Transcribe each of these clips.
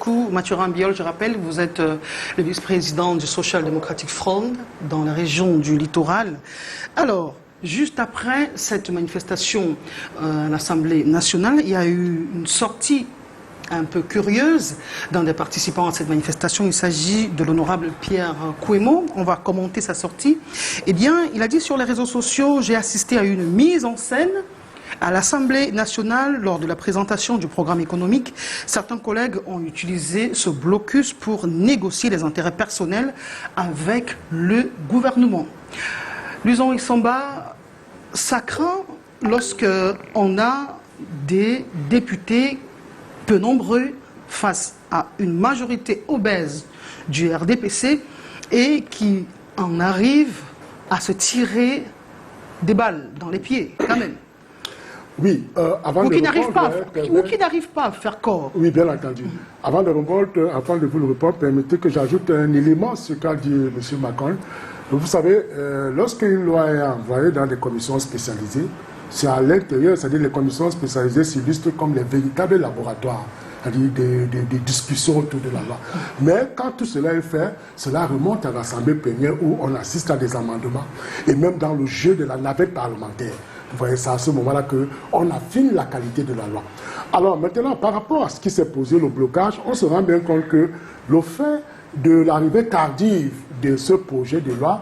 beaucoup. Mathurin Biol, je rappelle, vous êtes le vice-président du Social Democratic Front dans la région du Littoral. Alors, juste après cette manifestation à l'Assemblée nationale, il y a eu une sortie un peu curieuse d'un des participants à cette manifestation. Il s'agit de l'honorable Pierre Kouemo. On va commenter sa sortie. Eh bien, il a dit sur les réseaux sociaux: j'ai assisté à une mise en scène à l'Assemblée nationale lors de la présentation du programme économique. Certains collègues ont utilisé ce blocus pour négocier les intérêts personnels avec le gouvernement. Luson Issamba, ça craint lorsque on a des députés peu nombreux face à une majorité obèse du RDPC et qui en arrivent à se tirer des balles dans les pieds, quand même. Oui, avant ou de qui n'arrivent pas à faire corps. Oui, bien entendu. Avant de vous le répondre, permettez que j'ajoute un élément sur ce qu'a dit M. Macron. Vous savez, lorsqu'une loi est envoyée dans des commissions spécialisées, c'est à l'intérieur, c'est-à-dire les commissions spécialisées s'illustrent comme les véritables laboratoires, c'est-à-dire des discussions autour de la loi. Mais quand tout cela est fait, cela remonte à l'Assemblée plénière où on assiste à des amendements, et même dans le jeu de la navette parlementaire. Vous voyez, c'est à ce moment-là qu'on affine la qualité de la loi. Alors maintenant, par rapport à ce qui s'est posé, le blocage, on se rend bien compte que le fait de l'arrivée tardive de ce projet de loi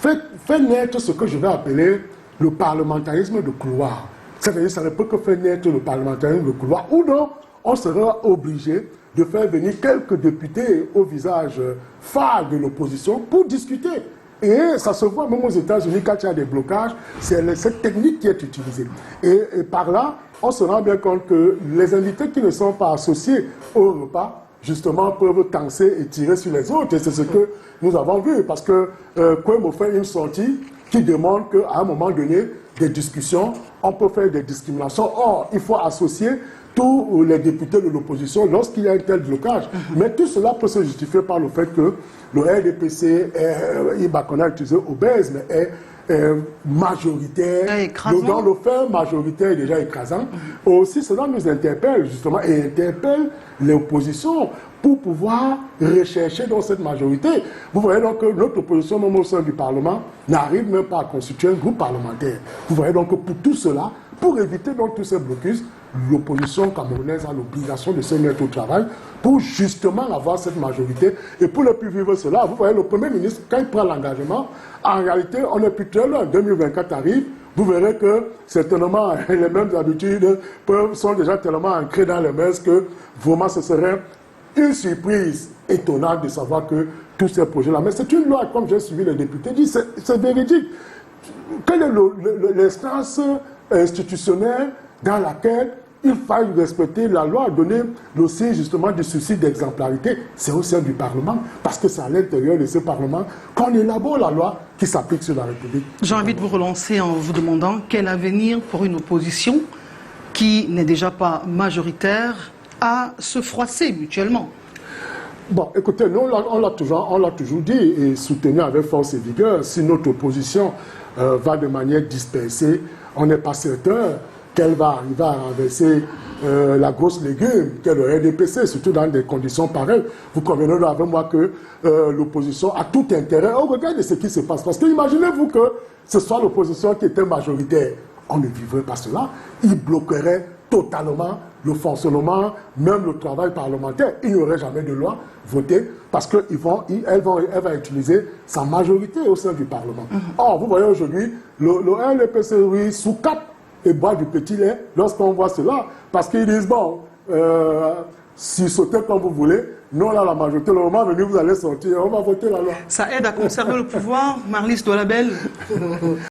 fait naître ce que je vais appeler le parlementarisme de couloir. C'est-à-dire, ça ne peut que faire naître le parlementarisme de couloir, ou non, on sera obligé de faire venir quelques députés au visage phare de l'opposition pour discuter. Et ça se voit même aux États-Unis, quand il y a des blocages, c'est cette technique qui est utilisée. Et par là, on se rend bien compte que les invités qui ne sont pas associés au repas, justement, peuvent danser et tirer sur les autres. Et c'est ce que nous avons vu, parce que Kouemo fait une sortie qui demande qu'à un moment donné, des discussions, on peut faire des discriminations. Or, il faut associer tous les députés de l'opposition lorsqu'il y a un tel blocage. Mais tout cela peut se justifier par le fait que le RDPC qu'on a utilisé obèse, mais est majoritaire, dans le fait majoritaire est déjà écrasant. Aussi, cela nous interpelle justement et interpelle l'opposition pour pouvoir rechercher dans cette majorité. Vous voyez donc que notre opposition, même au sein du Parlement, n'arrive même pas à constituer un groupe parlementaire. Vous voyez donc que pour tout cela, pour éviter donc tous ces blocus, l'opposition camerounaise a l'obligation de se mettre au travail pour justement avoir cette majorité. Et pour ne plus vivre cela, vous voyez, le Premier ministre, quand il prend l'engagement, en réalité, on n'est plus très loin. 2024 arrive, vous verrez que certainement les mêmes habitudes sont déjà tellement ancrées dans les mœurs que vraiment ce serait une surprise étonnante de savoir que tous ces projets-là. Mais c'est une loi, comme j'ai suivi les députés, dit c'est véridique. Quelle est l'instance institutionnelle dans laquelle il faille respecter la loi, donner le signe justement du souci d'exemplarité? C'est au sein du Parlement, parce que c'est à l'intérieur de ce Parlement qu'on élabore la loi qui s'applique sur la République. J'ai envie de vous relancer en vous demandant quel avenir pour une opposition qui n'est déjà pas majoritaire à se froisser mutuellement. Bon, écoutez, nous, on l'a toujours dit et soutenu avec force et vigueur. Si notre opposition va de manière dispersée, on n'est pas certain qu'elle va arriver à renverser la grosse légume qu'est le RDPC, surtout dans des conditions pareilles. Vous conviendrez avec moi que l'opposition a tout intérêt au regard de ce qui se passe. Parce que imaginez-vous que ce soit l'opposition qui était majoritaire. On ne vivrait pas cela. Il bloquerait totalement le fonctionnement, même le travail parlementaire. Il n'y aurait jamais de loi votée parce qu'elle va utiliser sa majorité au sein du Parlement. Or, vous voyez aujourd'hui, le RDPC, oui, sous cap et boit du petit lait lorsqu'on voit cela. Parce qu'ils disent, bon, si sautez comme vous voulez, nous, là, la majorité, le moment venu, vous allez sortir, on va voter la loi. Ça aide à conserver le pouvoir, Marlys Doualabel.